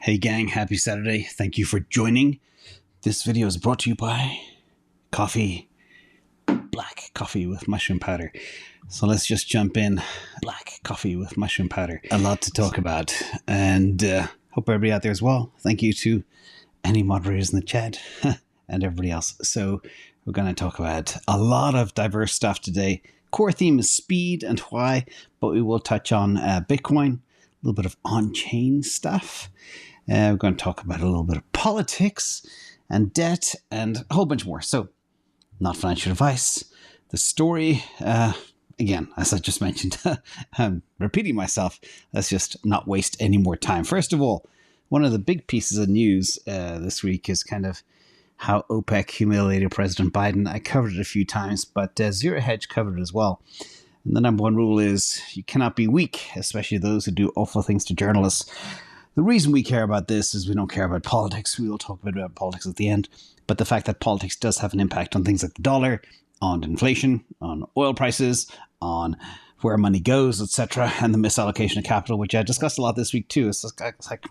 Hey gang, happy Saturday. Thank you for joining. This video is brought to you by coffee, black coffee with mushroom powder. So let's just jump in. Black coffee with mushroom powder. A lot to talk about, and hope everybody out there as well. Thank you to any moderators in the chat and everybody else. So we're going to talk about a lot of diverse stuff today. Core theme is speed and why, but we will touch on Bitcoin, a little bit of on-chain stuff. We're going to talk about a little bit of politics and debt and a whole bunch more. So, not financial advice. The story, again, as I just mentioned, I'm repeating myself. Let's just not waste any more time. First of all, one of the big pieces of news this week is kind of how OPEC humiliated President Biden. I covered it a few times, but Zero Hedge covered it as well. And the number one rule is you cannot be weak, especially those who do awful things to journalists. The reason we care about this is we don't care about politics. We will talk a bit about politics at the end. But the fact that politics does have an impact on things like the dollar, on inflation, on oil prices, on where money goes, etc., and the misallocation of capital, which I discussed a lot this week too. It's like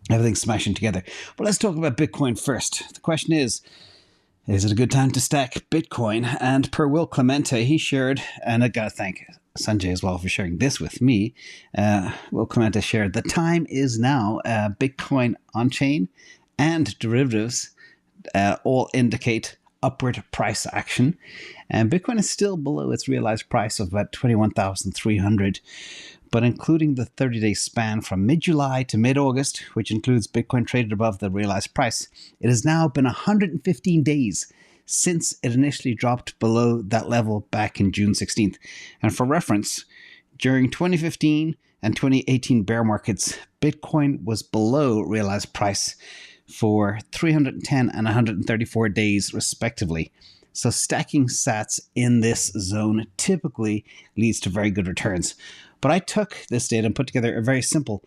everything's smashing together. But let's talk about Bitcoin first. The question is it a good time to stack Bitcoin? And per Will Clemente, he shared, and I got to thank Sanjay as well for sharing this with me. Will Clemente shared, the time is now. Bitcoin on-chain and derivatives all indicate upward price action. And Bitcoin is still below its realized price of about 21,300. But including the 30-day span from mid-July to mid-August, which includes Bitcoin traded above the realized price, it has now been 115 days since it initially dropped below that level back in June 16th. And for reference, during 2015 and 2018 bear markets, Bitcoin was below realized price for 310 and 134 days respectively. So stacking sats in this zone typically leads to very good returns. But I took this data and put together a very simple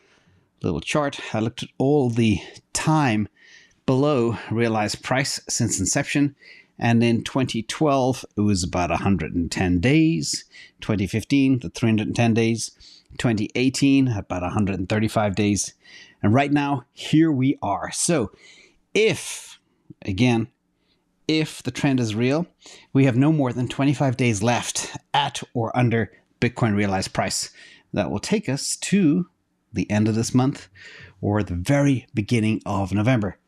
little chart. I looked at all the time below realized price since inception. And in 2012, it was about 110 days. 2015, the 310 days. 2018, about 135 days. And right now, here we are. So if the trend is real, we have no more than 25 days left at or under Bitcoin realized price. That will take us to the end of this month or the very beginning of November.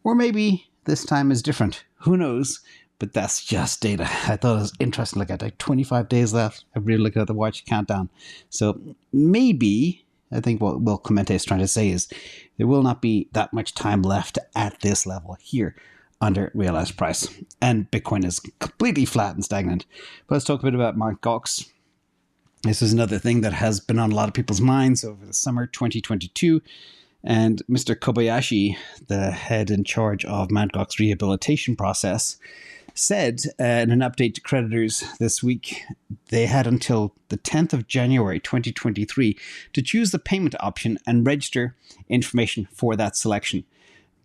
Or maybe this time is different. Who knows? But that's just data. I thought it was interesting. Look at like 25 days left. I really look at the watch countdown. So maybe, I think what Will Clemente is trying to say is there will not be that much time left at this level here under realized price. And Bitcoin is completely flat and stagnant. But let's talk a bit about Mt. Gox. This is another thing that has been on a lot of people's minds over the summer 2022. And Mr. Kobayashi, the head in charge of Mt. Gox rehabilitation process, said in an update to creditors this week, they had until the 10th of January 2023 to choose the payment option and register information for that selection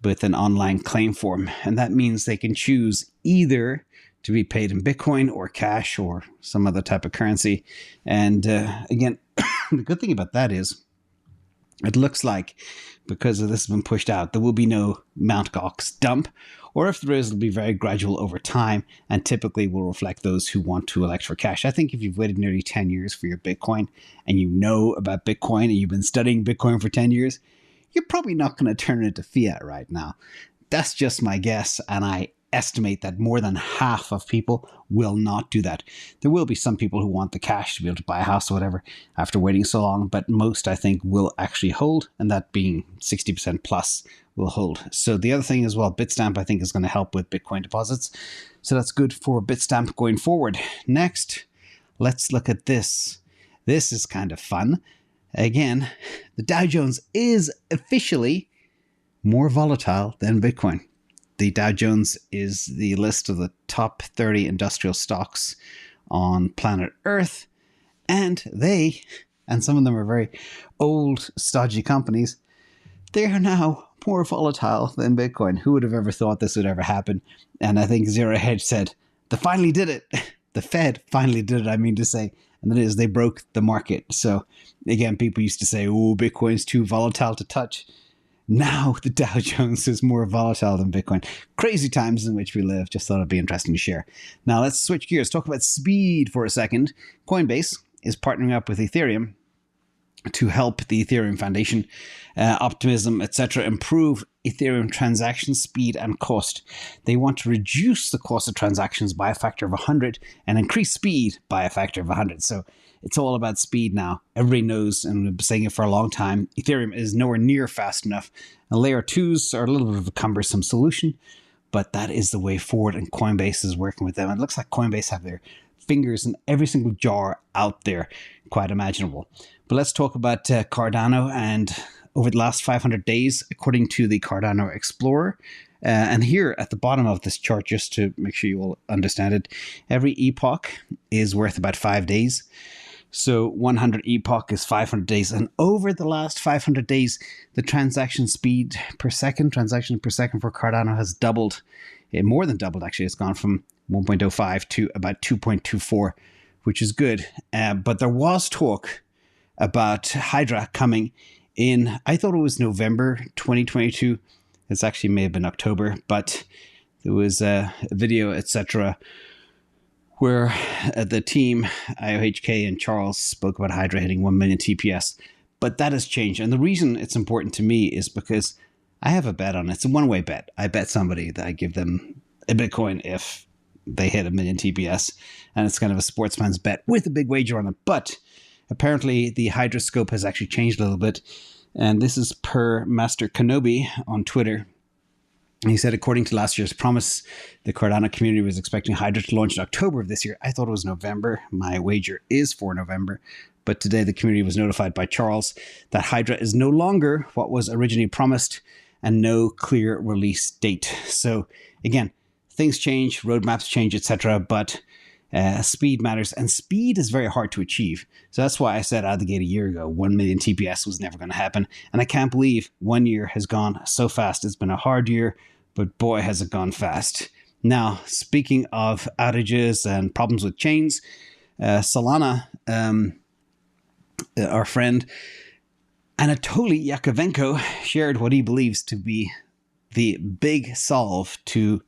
with an online claim form. And that means they can choose either to be paid in Bitcoin or cash or some other type of currency. And again, the good thing about that is it looks like because this has been pushed out, there will be no Mt. Gox dump, or if there is, it'll be very gradual over time and typically will reflect those who want to elect for cash. I think if you've waited nearly 10 years for your Bitcoin and you know about Bitcoin and you've been studying Bitcoin for 10 years, you're probably not going to turn it into fiat right now. That's just my guess, and I estimate that more than half of people will not do that. There will be some people who want the cash to be able to buy a house or whatever after waiting so long, but most I think will actually hold, and that being 60% plus will hold. So the other thing as well, Bitstamp I think is going to help with Bitcoin deposits. So that's good for Bitstamp going forward. Next, let's look at this. This is kind of fun. Again, the Dow Jones is officially more volatile than Bitcoin. The Dow Jones is the list of the top 30 industrial stocks on planet Earth. And some of them are very old, stodgy companies, they are now more volatile than Bitcoin. Who would have ever thought this would ever happen? And I think Zero Hedge said, they finally did it. The Fed finally did it, I mean to say. And that is, they broke the market. So again, people used to say, oh, Bitcoin's too volatile to touch. Now the Dow Jones is more volatile than Bitcoin. Crazy times in which we live. Just thought it'd be interesting to share. Now let's switch gears. Talk about speed for a second. Coinbase is partnering up with Ethereum to help the Ethereum Foundation, Optimism, etc., improve Ethereum transaction speed and cost. They want to reduce the cost of transactions by a factor of 100 and increase speed by a factor of 100. So it's all about speed now. Everybody knows, and we've been saying it for a long time, Ethereum is nowhere near fast enough. And layer 2s are a little bit of a cumbersome solution, but that is the way forward, and Coinbase is working with them. It looks like Coinbase have their fingers in every single jar out there, quite imaginable. But let's talk about Cardano. And over the last 500 days, according to the Cardano Explorer, and here at the bottom of this chart, just to make sure you all understand it, every epoch is worth about 5 days. So 100 epoch is 500 days. And over the last 500 days, the transaction per second for Cardano has doubled. More than doubled, actually. It's gone from 1.05 to about 2.24, which is good. But there was talk about Hydra coming in, I thought it was November 2022. It's actually may have been October, but there was a video, etc., where the team, IOHK and Charles, spoke about Hydra hitting 1 million TPS. But that has changed. And the reason it's important to me is because I have a bet on it. It's a one-way bet. I bet somebody that I give them a Bitcoin if they hit 1 million TPS. And it's kind of a sportsman's bet with a big wager on it. But apparently the Hydra scope has actually changed a little bit. And this is per Master Kenobi on Twitter. He said, according to last year's promise, the Cardano community was expecting Hydra to launch in October of this year. I thought it was November. My wager is for November. But today the community was notified by Charles that Hydra is no longer what was originally promised and no clear release date. So again, things change, roadmaps change, etc. But speed matters, and speed is very hard to achieve. So that's why I said out of the gate a year ago, 1 million TPS was never going to happen. And I can't believe 1 year has gone so fast. It's been a hard year, but boy, has it gone fast. Now, speaking of outages and problems with chains, Solana, our friend Anatoly Yakovenko shared what he believes to be the big solve to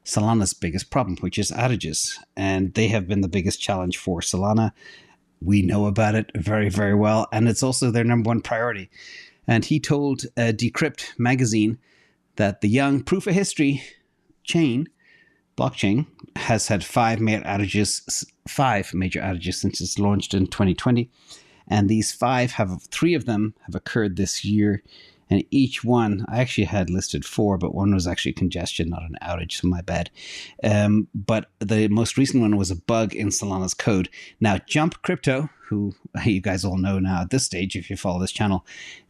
Solana's biggest problem, which is outages. And they have been the biggest challenge for Solana. We know about it very, very well. And it's also their number one priority. And he told Decrypt magazine that the young proof of history blockchain has had 5 major outages since it's launched in 2020. And these 3 of them have occurred this year. And each one, I actually had listed 4, but one was actually congestion, not an outage, so my bad. But the most recent one was a bug in Solana's code. Now, Jump Crypto, who you guys all know now at this stage if you follow this channel,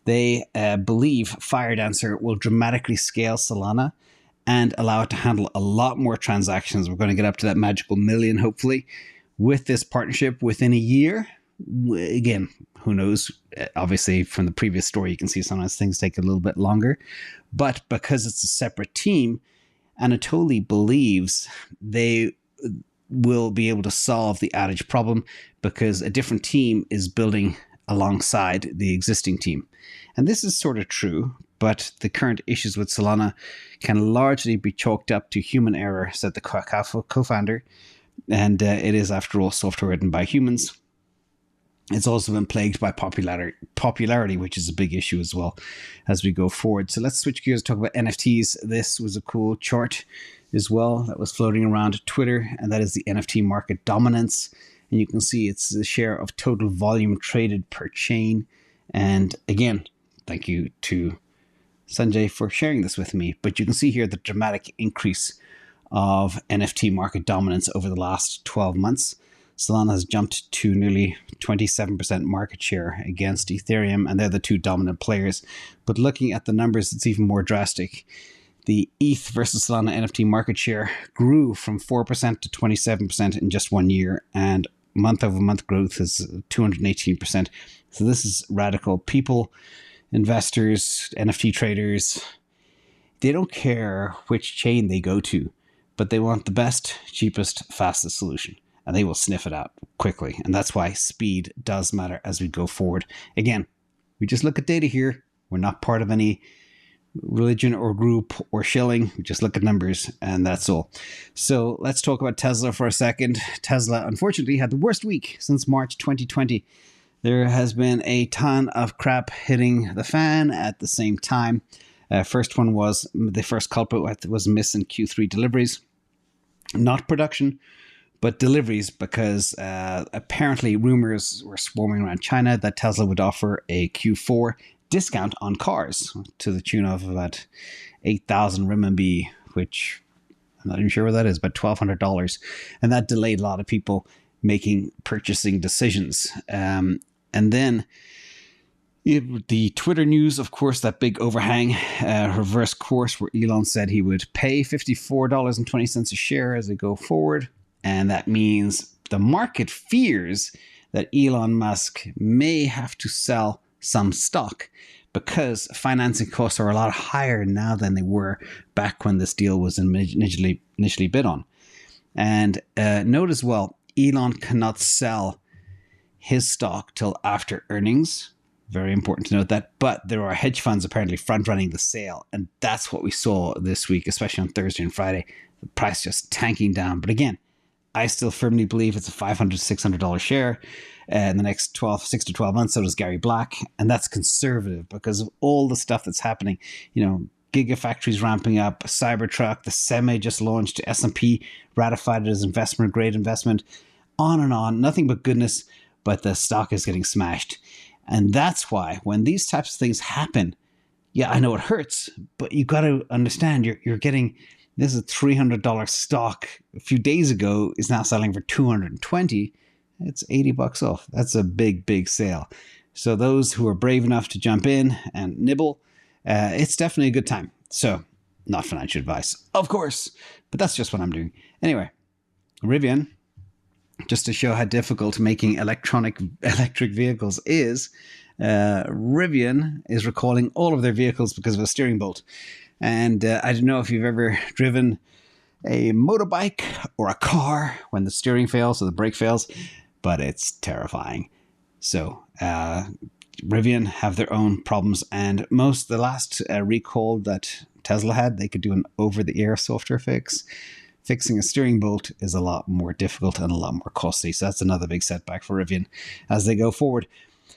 they believe FireDancer will dramatically scale Solana and allow it to handle a lot more transactions. We're going to get up to that magical million, hopefully, with this partnership within a year. Again, who knows? Obviously, from the previous story, you can see sometimes things take a little bit longer. But because it's a separate team, Anatoly believes they will be able to solve the outage problem because a different team is building alongside the existing team. And this is sort of true, but the current issues with Solana can largely be chalked up to human error, said the co-founder. And it is, after all, software written by humans. It's also been plagued by popularity, which is a big issue as well as we go forward. So let's switch gears and talk about NFTs. This was a cool chart as well that was floating around Twitter, and that is the NFT Market Dominance. And you can see it's the share of total volume traded per chain. And again, thank you to Sanjay for sharing this with me. But you can see here the dramatic increase of NFT Market Dominance over the last 12 months. Solana has jumped to nearly 27% market share against Ethereum, and they're the 2 dominant players. But looking at the numbers, it's even more drastic. The ETH versus Solana NFT market share grew from 4% to 27% in just 1 year, and month-over-month growth is 218%. So this is radical. People, investors, NFT traders, they don't care which chain they go to, but they want the best, cheapest, fastest solution. And they will sniff it out quickly. And that's why speed does matter as we go forward. Again, we just look at data here. We're not part of any religion or group or shilling. Just look at numbers and that's all. So let's talk about Tesla for a second. Tesla, unfortunately, had the worst week since March 2020. There has been a ton of crap hitting the fan at the same time. First one was the first culprit was missing Q3 deliveries. Not production, but deliveries, because apparently rumors were swarming around China that Tesla would offer a Q4 discount on cars to the tune of about 8,000 renminbi, which I'm not even sure what that is, but $1,200. And that delayed a lot of people making purchasing decisions. And then the Twitter news, of course, that big overhang, reverse course, where Elon said he would pay $54.20 a share as they go forward. And that means the market fears that Elon Musk may have to sell some stock because financing costs are a lot higher now than they were back when this deal was initially bid on. And note as well, Elon cannot sell his stock till after earnings. Very important to note that. But there are hedge funds apparently front-running the sale. And that's what we saw this week, especially on Thursday and Friday. The price just tanking down. But again, I still firmly believe it's a $500, $600 share in the next 6 to 12 months. So does Gary Black. And that's conservative because of all the stuff that's happening. You know, Gigafactories ramping up, Cybertruck, the Semi just launched, S&P ratified it as investment grade investment, on and on. Nothing but goodness, but the stock is getting smashed. And that's why when these types of things happen, yeah, I know it hurts, but you got to understand you're getting, this is a $300 stock a few days ago is now selling for $220. It's $80 off. That's a big, big sale. So those who are brave enough to jump in and nibble, it's definitely a good time. So not financial advice, of course, but that's just what I'm doing. Anyway, Rivian, just to show how difficult making electric vehicles is, Rivian is recalling all of their vehicles because of a steering bolt. And I don't know if you've ever driven a motorbike or a car when the steering fails or the brake fails, but it's terrifying. So Rivian have their own problems, and the last recall that Tesla had, they could do an over-the-air software fix. Fixing a steering bolt is a lot more difficult and a lot more costly. So that's another big setback for Rivian as they go forward.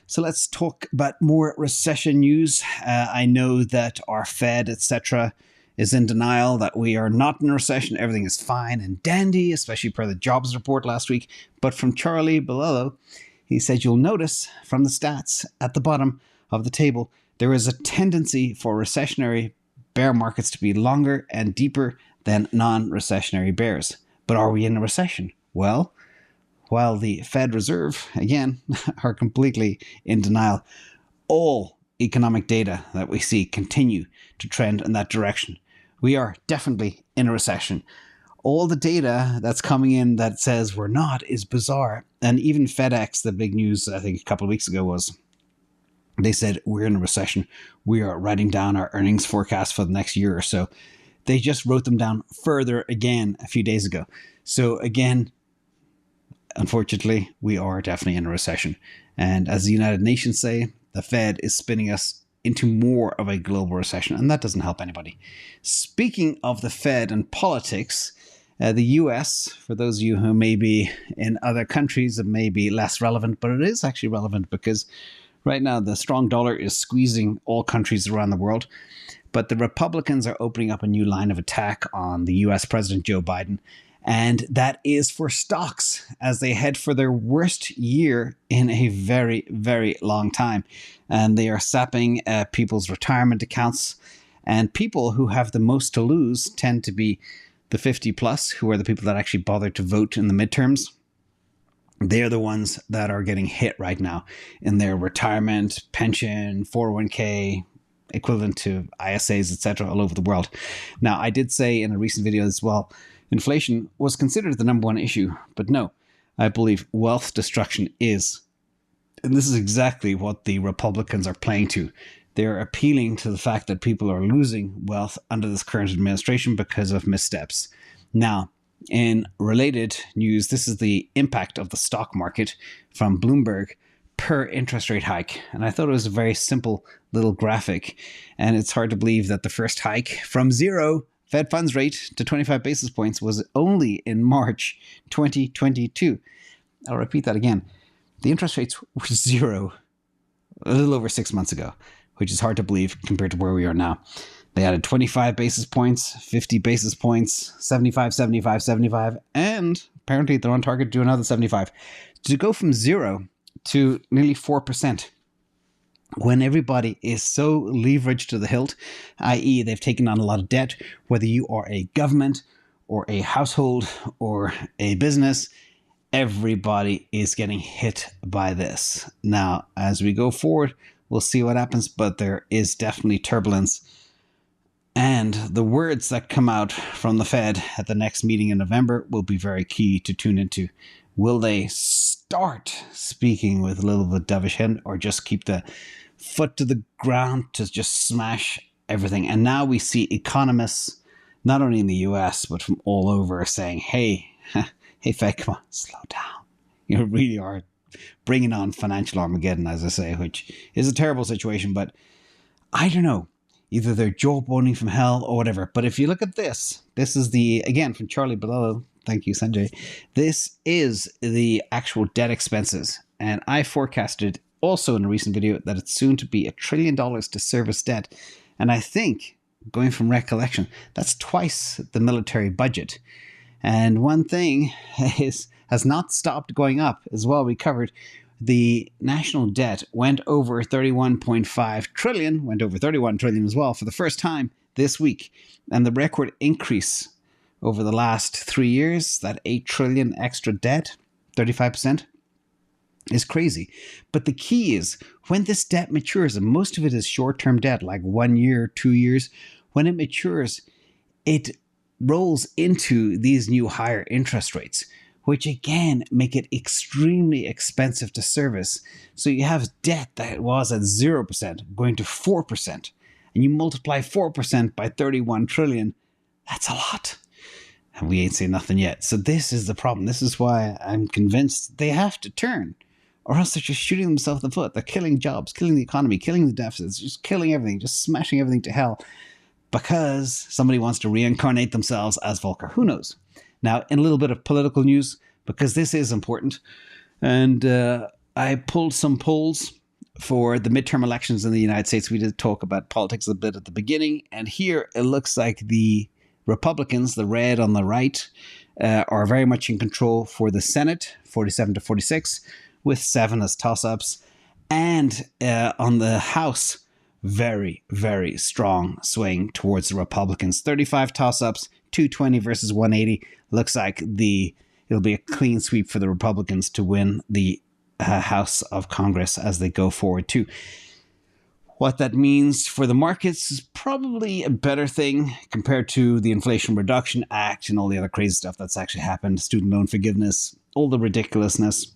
So let's talk about more recession news. I know that our Fed, etc., is in denial that we are not in a recession. Everything is fine and dandy, especially per the jobs report last week. But from Charlie Bilello, he said, you'll notice from the stats at the bottom of the table, there is a tendency for recessionary bear markets to be longer and deeper than non-recessionary bears. But are we in a recession? Well, while the Fed Reserve, again, are completely in denial, all economic data that we see continue to trend in that direction. We are definitely in a recession. All the data that's coming in that says we're not is bizarre. And even FedEx, the big news, I think a couple of weeks ago was, they said we're in a recession. We are writing down our earnings forecast for the next year or so. They just wrote them down further again a few days ago. So again, unfortunately, we are definitely in a recession. And as the United Nations say, the Fed is spinning us into more of a global recession, and that doesn't help anybody. Speaking of the Fed and politics, the US, for those of you who may be in other countries, it may be less relevant, but it is actually relevant because right now the strong dollar is squeezing all countries around the world. But the Republicans are opening up a new line of attack on the US President Joe Biden. And that is for stocks as they head for their worst year in a very, very long time. And they are sapping people's retirement accounts. And people who have the most to lose tend to be the 50 plus, who are the people that actually bothered to vote in the midterms. They're the ones that are getting hit right now in their retirement, pension, 401k, equivalent to ISAs, etc., all over the world. Now, I did say in a recent video as well, inflation was considered the number one issue, but no, I believe wealth destruction is. And this is exactly what the Republicans are playing to. They're appealing to the fact that people are losing wealth under this current administration because of missteps. Now, in related news, this is the impact of the stock market from Bloomberg per interest rate hike. And I thought it was a very simple little graphic. And it's hard to believe that the first hike from 0 Fed funds rate to 25 basis points was only in March 2022. I'll repeat that again. The interest rates were 0 a little over 6 months ago, which is hard to believe compared to where we are now. They added 25 basis points, 50 basis points, 75, 75, 75, and apparently they're on target to do another 75. To go from 0 to nearly 4% when everybody is so leveraged to the hilt, i.e. they've taken on a lot of debt, whether you are a government or a household or a business, everybody is getting hit by this. Now, as we go forward, we'll see what happens, but there is definitely turbulence. And the words that come out from the Fed at the next meeting in November will be very key to tune into. Will they start speaking with a little bit of dovish hint, or just keep the foot to the ground to just smash everything? And now we see economists, not only in the US, but from all over saying, hey, Fed, come on, slow down. You really are bringing on financial Armageddon, as I say, which is a terrible situation. But I don't know. Either they're jawboning from hell or whatever. But if you look at this is the, again, from Charlie below, thank you, Sanjay. This is the actual debt expenses. And I forecasted also in a recent video that it's soon to be $1 trillion to service debt. And I think, going from recollection, that's twice the military budget. And one thing has not stopped going up as well. We covered the national debt went over 31.5 trillion, went over 31 trillion as well for the first time this week. And the record increase over the last 3 years, that 8 trillion extra debt, 35%, is crazy. But the key is when this debt matures, and most of it is short-term debt, like 1 year, 2 years, when it matures, it rolls into these new higher interest rates, which again make it extremely expensive to service. So you have debt that was at 0% going to 4%, and you multiply 4% by 31 trillion. That's a lot. And we ain't saying nothing yet. So this is the problem. This is why I'm convinced they have to turn, or else they're just shooting themselves in the foot. They're killing jobs, killing the economy, killing the deficits, just killing everything, just smashing everything to hell, because somebody wants to reincarnate themselves as Volcker. Who knows? Now, in a little bit of political news, because this is important, and I pulled some polls for the midterm elections in the United States. We did talk about politics a bit at the beginning, and here it looks like the Republicans, the red on the right, are very much in control for the Senate, 47 to 46, with 7 as toss-ups, and on the House, very, very strong swing towards the Republicans. 35 toss-ups, 220 versus 180. Looks like it'll be a clean sweep for the Republicans to win the House of Congress as they go forward too. What that means for the markets is probably a better thing compared to the Inflation Reduction Act and all the other crazy stuff that's actually happened. Student loan forgiveness, all the ridiculousness.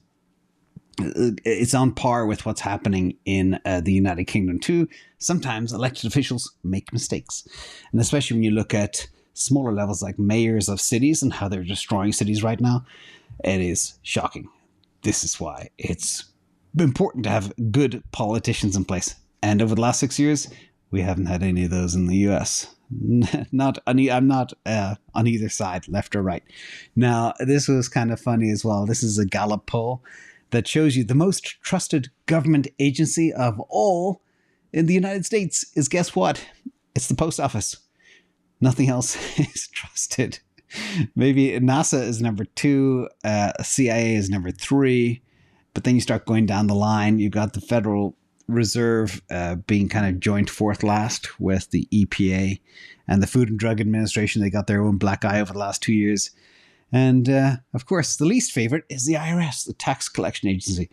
It's on par with what's happening in the United Kingdom too. Sometimes elected officials make mistakes. And especially when you look at smaller levels like mayors of cities and how they're destroying cities right now, it is shocking. This is why it's important to have good politicians in place. And over the last 6 years, we haven't had any of those in the US. I'm not on either side, left or right. Now, this was kind of funny as well. This is a Gallup poll that shows you the most trusted government agency of all in the United States is, guess what? It's the post office. Nothing else is trusted. Maybe NASA is number 2, CIA is number 3, but then you start going down the line. You've got the Federal Reserve being kind of joint 4th last with the EPA and the Food and Drug Administration. They got their own black eye over the last 2 years. And of course, the least favorite is the IRS, the tax collection agency.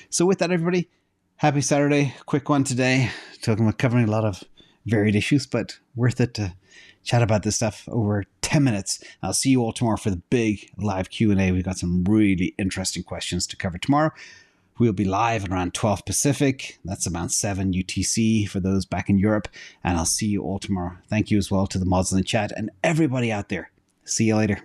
So with that, everybody, happy Saturday. Quick one today. Covering a lot of varied issues, but worth it to chat about this stuff over 10 minutes. I'll see you all tomorrow for the big live Q&A. We've got some really interesting questions to cover tomorrow. We'll be live at around 12 Pacific. That's about 7 UTC for those back in Europe. And I'll see you all tomorrow. Thank you as well to the mods in the chat and everybody out there. See you later.